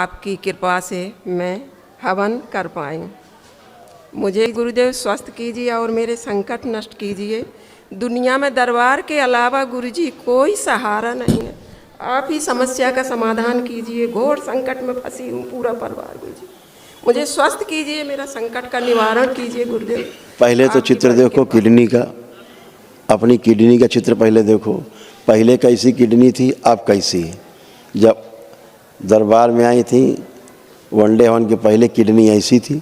आपकी कृपा से मैं हवन कर पाई। मुझे गुरुदेव स्वस्थ कीजिए और मेरे संकट नष्ट कीजिए। दुनिया में दरबार के अलावा गुरुजी कोई सहारा नहीं है। आप ही समस्या का समाधान कीजिए। घोर संकट में फंसी हूँ, पूरा परिवार गुरुजी। मुझे स्वस्थ कीजिए, मेरा संकट का निवारण कीजिए गुरुदेव। पहले तो चित्र देखो किडनी का, अपनी किडनी का चित्र पहले देखो। पहले कैसी किडनी थी, अब कैसी है। जब दरबार में आई थी वनडे हवन के पहले किडनी ऐसी थी,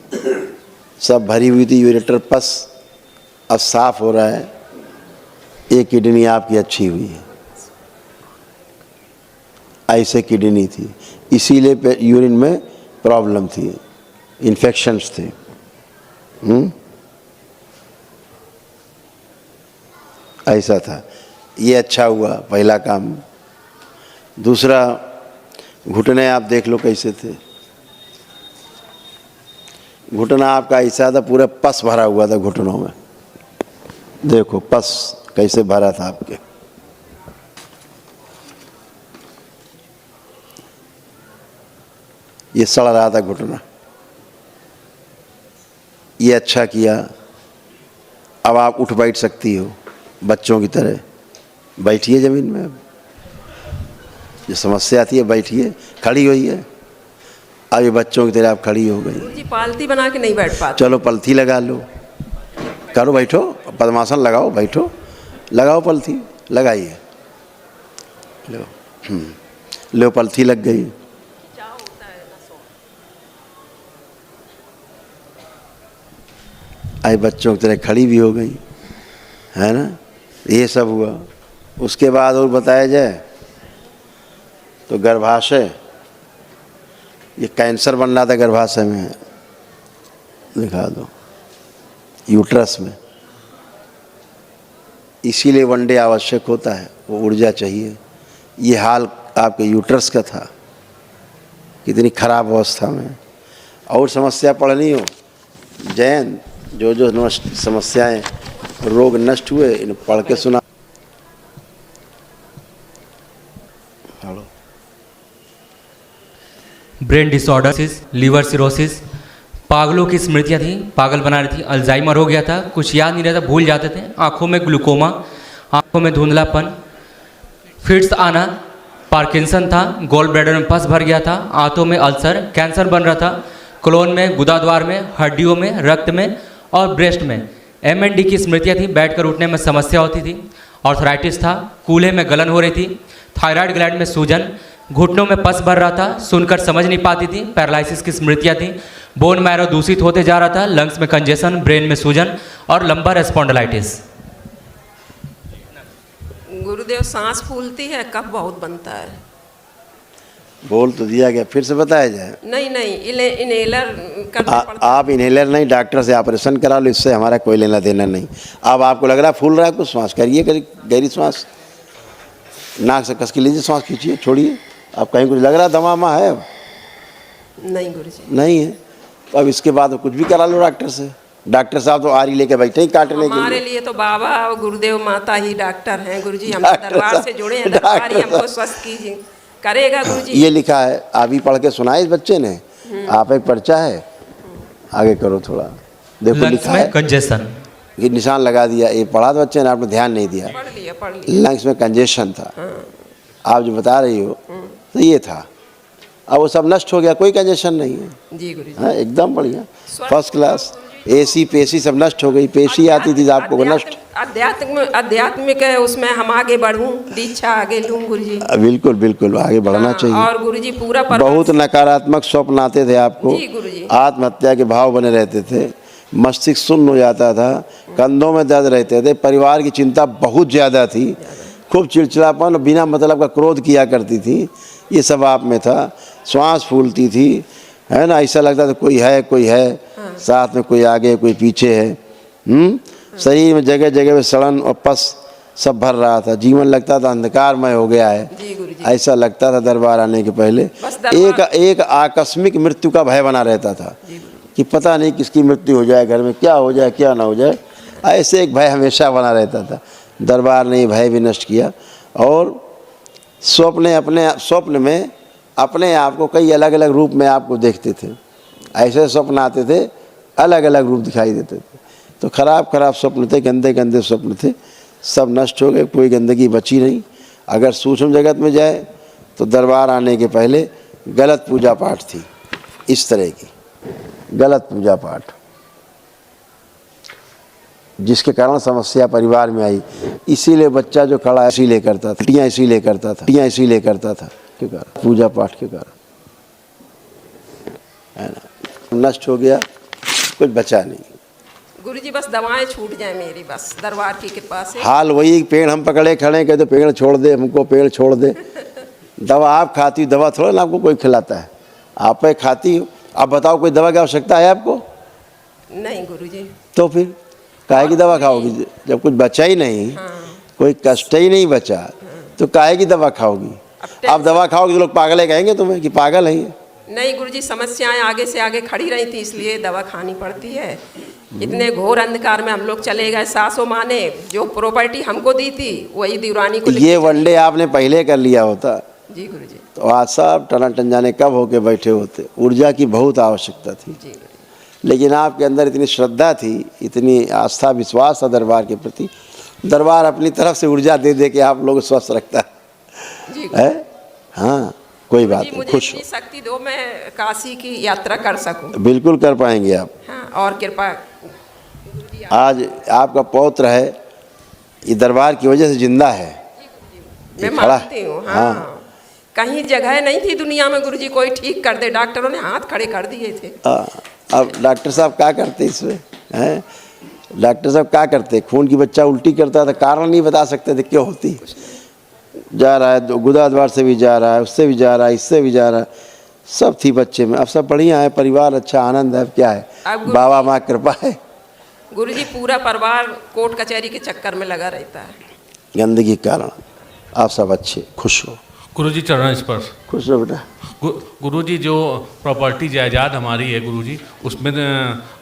सब भरी हुई थी, यूरेटर पस। अब साफ हो रहा है, ये किडनी आपकी अच्छी हुई है। ऐसे किडनी थी, इसीलिए यूरिन में प्रॉब्लम थी, इन्फेक्शंस थे। ऐसा था, ये अच्छा हुआ पहला काम। दूसरा, घुटने आप देख लो कैसे थे। घुटना आपका ऐसा था, पूरा पस भरा हुआ था घुटनों में। देखो पस कैसे भरा था आपके। ये सड़ रहा था घुटना। ये अच्छा किया, अब आप उठ बैठ सकती हो बच्चों की तरह। बैठिए ज़मीन में, अब जो समस्या थी बैठिए, खड़ी हुई है। अब ये बच्चों की तरह आप खड़ी हो गई। जी पालती बना के नहीं बैठ पाती। चलो पलथी लगा लो, करो, बैठो, पद्मासन लगाओ, बैठो, लगाओ पलथी, लगाइए। लो लो, पलथी लग गई। आई बच्चों की तरह खड़ी भी हो गई, है ना। ये सब हुआ। उसके बाद और बताया जाए तो गर्भाशय, ये कैंसर बन रहा था गर्भाशय में, दिखा दो, यूट्रस में। इसीलिए वनडे आवश्यक होता है, वो ऊर्जा चाहिए। ये हाल आपके यूट्रस का था, कितनी खराब अवस्था में। और समस्या पढ़नी हो, जैन जो जो नष्ट समस्याएं, रोग नष्ट हुए, इन पढ़ के सुना। Hello. Brain disorder, liver cirrhosis, पागलों की स्मृतियाँ थी, पागल बना रही थी। अल्जाइमर हो गया था, कुछ याद नहीं रहता, भूल जाते थे। आंखों में ग्लूकोमा, आंखों में धुंधलापन, फिट्स आना, पार्किंसन था, गोल ब्लैडर में पस भर गया था, आंतों में अल्सर, कैंसर बन रहा था, कोलोन में, गुदाद्वार में, हड्डियों में, रक्त में और ब्रेस्ट में। MND की स्मृतियाँ थी, बैठकर उठने में समस्या होती थी। आर्थराइटिस था, कूल्हे में गलन हो रही थी, थायराइड ग्लैंड में सूजन, घुटनों में पस भर रहा था, सुनकर समझ नहीं पाती थी, पैरालिसिस की स्मृतियाँ थी, बोन मैरो दूषित होते जा रहा था, लंग्स में कंजेशन, ब्रेन में सूजन और लंबर स्पॉन्डिलाइटिस। गुरुदेव सांस फूलती है, कफ बहुत बनता है। बोल तो दिया गया, फिर से बताया जाए। नहीं इनहेलर करना पड़ता। आप इनहेलर नहीं, डॉक्टर से ऑपरेशन करा लो, इससे हमारा कोई लेना देना नहीं। अब आपको लग रहा है फूल रहा है, कुछ श्वास करिए, गहरी श्वास, नाक से कस के लीजिए, श्वास खींचिए, छोड़िए। अब कहीं कुछ लग रहा है दमा है? नहीं गुरुजी, नहीं है। तो अब इसके बाद कुछ भी करा लो डॉक्टर से। डॉक्टर साहब तो आरी लेके बैठे ही काटने के लिए। हमारे लिए तो बाबा और गुरुदेव माता ही डॉक्टर हैं गुरुजी। हम दरबार से जुड़े हैं, दरबार ही हमको स्वस्थ कीजिए, करेगा गुरुजी। ये लिखा है, आप ही पढ़ के सुनाए इस बच्चे ने। आप एक पर्चा है, आगे करो थोड़ा, देखो लिखा है कंजेशन, ये निशान लगा दिया। ये पढ़ा तो बच्चे ने, आपने ध्यान नहीं दिया। पढ़ लिया। लंग्स में कंजेशन था। आप जो बता रही हो तो ये था। अब वो सब नष्ट हो गया, कोई कंजेशन नहीं है जी गुरुजी। हाँ, एकदम बढ़िया, फर्स्ट क्लास। AC पेशी सब नष्ट हो गई। पेशी आती थी आपको नष्ट। आध्यात्मिक है, उसमें हम आगे बढ़ूं, दीक्षा आगे लूं गुरुजी। बिल्कुल बिल्कुल, आगे बढ़ना चाहिए। और गुरुजी पूरा बहुत नकारात्मक स्वप्न आते थे आपको, जी गुरुजी। आत्महत्या के भाव बने रहते थे, मस्तिष्क शून्य हो जाता था, कंधों में दर्द रहते थे, परिवार की चिंता बहुत ज़्यादा थी, खूब चिड़चिड़ापन, बिना मतलब का क्रोध किया करती थी। ये सब आप में था। श्वास फूलती थी, है ना, ऐसा लगता था कोई है साथ में, कोई आगे कोई पीछे है। शरीर में जगह जगह में सड़न और पस सब भर रहा था। जीवन लगता था अंधकारमय हो गया है, ऐसा लगता था दरबार आने के पहले। एक आकस्मिक मृत्यु का भय बना रहता था कि पता नहीं किसकी मृत्यु हो जाए, घर में क्या हो जाए क्या ना हो जाए, ऐसे एक भय हमेशा बना रहता था। दरबार ने भय भी नष्ट किया। और स्वप्न में अपने आप को कई अलग अलग रूप में आपको देखते थे, ऐसे स्वप्न आते थे, अलग अलग रूप दिखाई देते थे। तो खराब खराब स्वप्न थे, गंदे गंदे स्वप्न थे, सब नष्ट हो गए, कोई गंदगी बची नहीं। अगर सूक्ष्म जगत में जाए तो दरबार आने के पहले गलत पूजा पाठ थी, इस तरह की गलत पूजा पाठ, जिसके कारण समस्या परिवार में आई। इसीलिए बच्चा जो खड़ा इसीलिए करता था, टियाँ इसीलिए करता था, टियाँ इसीलिए करता था, के कारण, पूजा पाठ के कारण, है ना। नष्ट हो गया, कुछ बचा नहीं। गुरुजी बस दवाएं छूट जाए मेरी, बस दरबार की कृपा से। हाल वही, पेड़ हम पकड़े खड़े कहते पेड़ छोड़ दे, हमको पेड़ छोड़ दे। दवा आप खाती हो, दवा थोड़ा ना आपको कोई खिलाता है, आप खाती हो। अब बताओ कोई दवा की आवश्यकता है आपको? नहीं गुरुजी। तो फिर काहे की दवा खाओगी जब कुछ बचा ही नहीं? कोई कष्ट ही नहीं बचा तो काहे की दवा खाओगी? अब दवा खाओगे तो लोग पागल कहेंगे तुम्हें कि पागल है। नहीं गुरुजी, समस्याएं आगे से आगे खड़ी रही थी, इसलिए दवा खानी पड़ती है। इतने घोर अंधकार में हम लोग चले गए। सासों माँ ने जो प्रॉपर्टी हमको दी थी वही दीवानी को ये वनडे आपने पहले कर लिया होता जी गुरुजी, तो आज सब टनाटन जाने कब होके बैठे होते। ऊर्जा की बहुत आवश्यकता थी, जी गुरुजी। लेकिन आपके अंदर इतनी श्रद्धा थी, इतनी आस्था विश्वास था दरबार के प्रति। दरबार अपनी तरफ से ऊर्जा दे दे के आप लोग स्वस्थ रखता है। हाँ, कोई बात नहीं, मुझे खुश हो। इतनी शक्ति दो मैं काशी की यात्रा कर सकूं। बिल्कुल कर पाएंगे आप। हाँ, और कृपा। आज आपका पौत्र है, ये दरबार की वजह से जिंदा है, मैं मानती हूँ। हाँ, कहीं जगह नहीं थी दुनिया में गुरुजी कोई ठीक कर दे, डॉक्टरों ने हाथ खड़े कर दिए थे। अब डॉक्टर साहब क्या करते इसमें हैं? डॉक्टर साहब क्या करते? खून की बच्चा उल्टी करता था, कारण नहीं बता सकते थे क्यों होती। जा रहा है गुदा द्वार से भी जा रहा है, उससे भी जा रहा है, इससे भी जा रहा है, सब थी बच्चे में। अब सब बढ़िया है, परिवार अच्छा, आनंद है। क्या है, बाबा माँ कृपा है। गुरुजी पूरा परिवार कोर्ट कचहरी के चक्कर में लगा रहता है, गंदगी के कारण। आप सब अच्छे, खुश हो। गुरुजी चरण स्पर्श। खुश रहो बेटा। गुरुजी जो प्रॉपर्टी जायदाद हमारी है गुरुजी, उसमें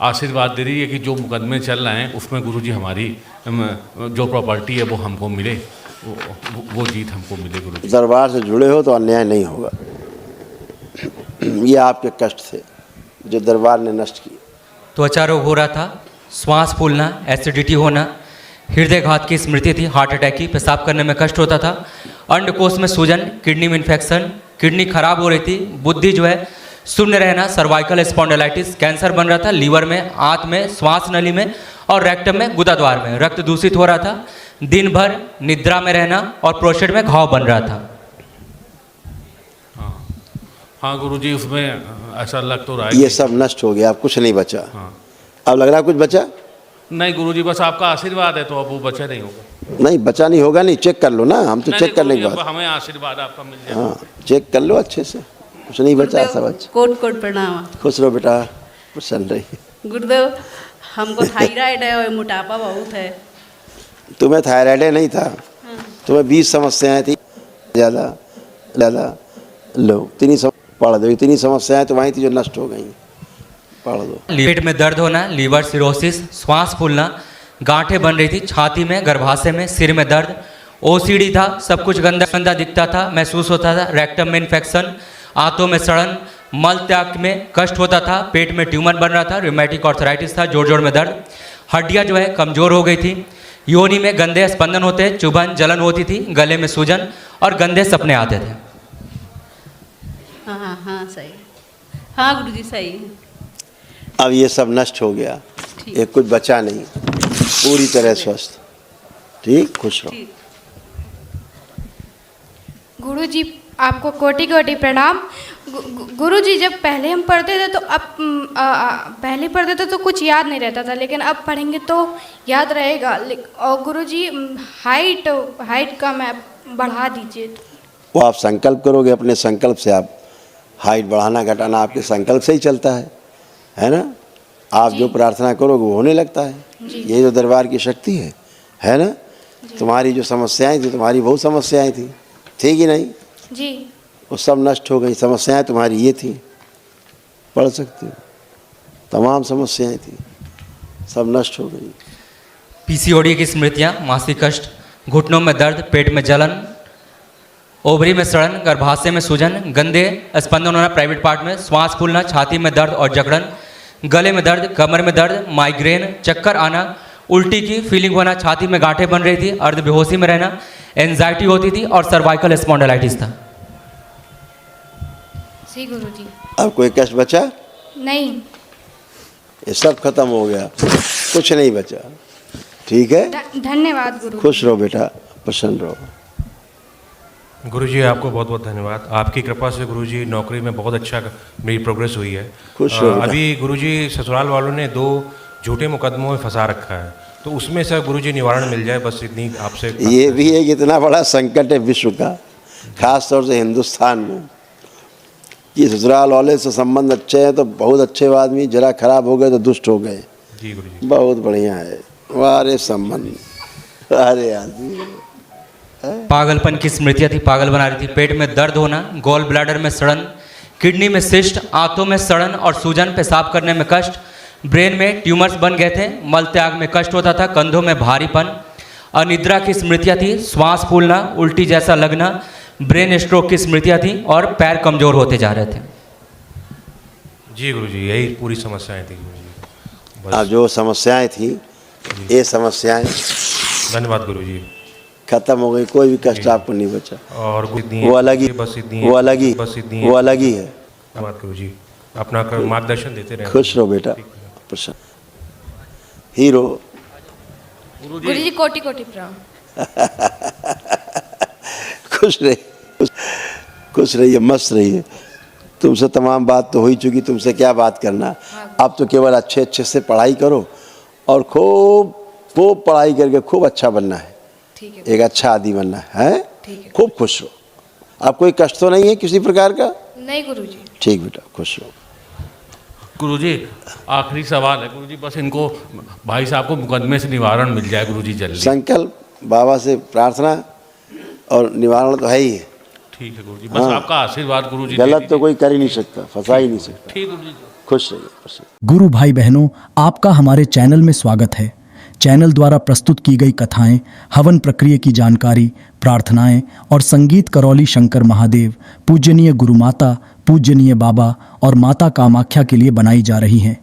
आशीर्वाद दे रही है कि जो मुकदमे चल रहे हैं उसमें गुरुजी हमारी जो प्रॉपर्टी है वो हमको मिले, वो जीत हमको मिले गुरुजी। दरबार से जुड़े हो तो अन्याय नहीं होगा। ये आपके कष्ट थे जो दरबार ने नष्ट किए। त्वचा रोग हो रहा था, श्वास फूलना, एसिडिटी होना, हृदय घात की स्मृति थी, हार्ट अटैक की, पेशाब करने में कष्ट होता था, अंडकोश में सूजन, किडनी में इन्फेक्शन, किडनी खराब हो रही थी, बुद्धि जो है शून्य रहना, सर्वाइकल स्पॉन्डिलाइटिस, कैंसर बन रहा था लीवर में, आंत में, श्वास नली में और रेक्टम में, गुदाद्वार में, रक्त दूषित हो रहा था, दिन भर निद्रा में रहना और प्रोस्टेट में घाव बन रहा था। हाँ गुरुजी, उसमें ऐसा लग तो रहा है ये सब नष्ट हो गया, अब कुछ नहीं बचा। हाँ। अब लग रहा है कुछ बचा नहीं गुरुजी, बस आपका आशीर्वाद है तो अब वो बचा नहीं होगा। नहीं, बचा नहीं होगा नहीं, चेक कर लो ना, हम तो चेक करने के बाद। हमें आशीर्वाद आपका मिल जाए। हाँ, चेक कर लो अच्छे से, कुछ नहीं बचा, सब अच्छा। कोट कोट प्रणाम। खुश रहो बेटा, प्रसन्न रही। गुरुदेव, हमको थायराइड है और मोटापा बहुत है। तुम्हें थायराइड नहीं था, तुम्हें 20 समस्याएं थी, ज़्यादा ज़्यादा लो, पढ़ दो, इतनी समस्याएं तो वहीं थी जो नष्ट हो गई, पढ़ दो। पेट में दर्द होना, लीवर सिरोसिस, श्वास फूलना, गांठें बन रही थी छाती में, गर्भाशय में, सिर में दर्द, ओसीडी था, सब कुछ गंदा गंदा दिखता था, महसूस होता था, रेक्टम में इन्फेक्शन, आंतों में सड़न, मल त्याग में कष्ट होता था, पेट में ट्यूमर बन रहा था, रूमेटिक आर्थराइटिस था, जोड़ जोड़ में दर्द, हड्डियाँ जो है कमज़ोर हो गई थी, योनि में गंदे स्पंदन होते, चुभन जलन होती थी, गले में सूजन और गंदे सपने आते थे। हाँ हाँ सही। हाँ गुरुजी सही। अब ये सब नष्ट हो गया, ये कुछ बचा नहीं, पूरी तरह स्वस्थ। ठीक, खुश रहो। गुरुजी आपको कोटि कोटि प्रणाम। गुरुजी जब पहले हम पढ़ते थे तो अब पहले पढ़ते थे तो कुछ याद नहीं रहता था, लेकिन अब पढ़ेंगे तो याद रहेगा। और गुरुजी हाइट का मैं बढ़ा दीजिए। वो आप संकल्प करोगे, अपने संकल्प से आप हाइट बढ़ाना घटाना आपके संकल्प से ही चलता है ना। आप जो प्रार्थना करोगे वो होने लगता है। ये जो दरबार की शक्ति है ना। तुम्हारी जो समस्याएं थी, तुम्हारी बहुत समस्याएं थी कि नहीं जी, वो सब नष्ट हो गई। समस्याएं तुम्हारी ये थी, पढ़ सकते हो, तमाम समस्याएं थी, सब नष्ट हो गई। पीसीओडी की स्मृतियाँ, मासिक कष्ट, घुटनों में दर्द, पेट में जलन, ओवरी में सड़न, गर्भाशय में सूजन, गंदे स्पंदन होना प्राइवेट पार्ट में, श्वास फूलना, छाती में दर्द और जकड़न, गले में दर्द, कमर में दर्द, माइग्रेन, चक्कर आना, उल्टी की फीलिंग होना, छाती में गांठें बन रही थी, अर्ध बेहोशी में रहना, एंजाइटी होती थी और सर्वाइकल स्पॉन्डिलाइटिस था। जी गुरुजी। अब कोई कष्ट बचा? नहीं। ये सब खत्म हो गया, कुछ नहीं बचा। ठीक है, धन्यवाद गुरु। खुश रहो बेटा, प्रसन्न रहो। गुरुजी आपको बहुत बहुत धन्यवाद। आपकी कृपा से गुरुजी नौकरी में बहुत अच्छा मेरी प्रोग्रेस हुई है। खुश रहो बेटा। अभी गुरुजी ससुराल वालों ने 2 झूठे मुकदमों में फंसा रखा है, तो उसमें से गुरुजी निवारण मिल जाए, बस इतनी आपसे। ये भी एक इतना बड़ा संकट है विश्व का, खास तौर से हिंदुस्तान में, कि ससुराल वाले से संबंध अच्छे हैं तो बहुत अच्छे आदमी, जरा खराब हो गए तो दुष्ट हो गए। जी गुरुजी। बहुत बढ़िया है वारे संबंध। अरे आदमी पागलपन की स्मृतियाँ थी, पागल बना रही थी, पेट में दर्द होना, गॉल ब्लैडर में सड़न, किडनी में सिस्ट, आंतों में सड़न और सूजन, पेशाब करने में कष्ट, ब्रेन में ट्यूमर्स बन गए थे, मल त्याग में कष्ट होता था, कंधों में भारीपन, अनिद्रा की स्मृतियाँ थी, श्वास फूलना, उल्टी जैसा लगना, ब्रेन स्ट्रोक की स्मृतियाँ थी और पैर कमजोर होते जा रहे थे। जी गुरुजी, यही पूरी समस्याएं थी गुरुजी। अब जो समस्याएं थी, ये समस्याएं धन्यवाद गुरुजी। खत्म हो गई, कोई भी कष्ट आपको नहीं बचा। और वो अलग ही, बस इतनी वो अलग ही, बस इतनी वो अलग ही है। धन्यवाद गुरुजी, अपना मार्गदर्शन देते रहे। खुश रहो बेटा, प्रसन्न हीरो। गुरुजी कोटि कोटि प्रणाम। खुश रहिए, खुश रहिए, मस्त रहिए। तुमसे तमाम बात तो हो ही चुकी, तुमसे क्या बात करना। अब तो केवल अच्छे अच्छे से पढ़ाई करो और खूब खूब पढ़ाई करके खूब अच्छा बनना है। ठीक है। एक अच्छा आदमी बनना है। ठीक है। खूब खुश रहो। अब कोई कष्ट तो नहीं है किसी प्रकार का? नहीं गुरुजी। ठीक बेटा, खुश रहो। गुरुजी आखिरी सवाल है गुरुजी, बस इनको भाई साहब को मुकदमे से निवारण मिल जाए गुरुजी जल्दी। संकल्प, बाबा से प्रार्थना और निवारण तो है ही है। ठीक है गुरुजी, बस आपका आशीर्वाद गुरुजी। गलत तो कोई कर ही नहीं सकता, फंसा ही नहीं सकता। ठीक गुरुजी। खुश रहिए, प्रसन्न। गुरु भाई बहनों, आपका हमारे चैनल में स्वागत है। चैनल द्वारा प्रस्तुत की गई कथाएं, हवन प्रक्रिया की जानकारी, प्रार्थनाएं और संगीत करौली शंकर महादेव, पूजनीय गुरु माता, पूजनीय बाबा और माता कामाख्या के लिए बनाई जा रही हैं।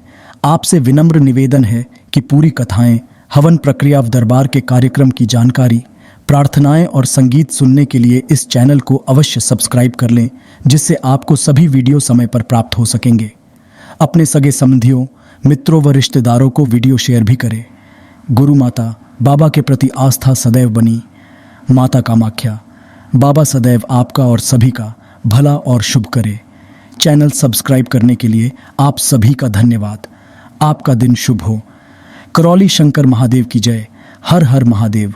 आपसे विनम्र निवेदन है कि पूरी कथाएं, हवन प्रक्रिया दरबार के कार्यक्रम की जानकारी, प्रार्थनाएं और संगीत सुनने के लिए इस चैनल को अवश्य सब्सक्राइब कर लें, जिससे आपको सभी वीडियो समय पर प्राप्त हो सकेंगे। अपने सगे संबंधियों, मित्रों व रिश्तेदारों को वीडियो शेयर भी करें। गुरु माता, बाबा के प्रति आस्था सदैव बनी। माता कामाख्या, बाबा सदैव आपका और सभी का भला और शुभ करे। चैनल सब्सक्राइब करने के लिए आप सभी का धन्यवाद। आपका दिन शुभ हो। करौली शंकर महादेव की जय। हर हर महादेव।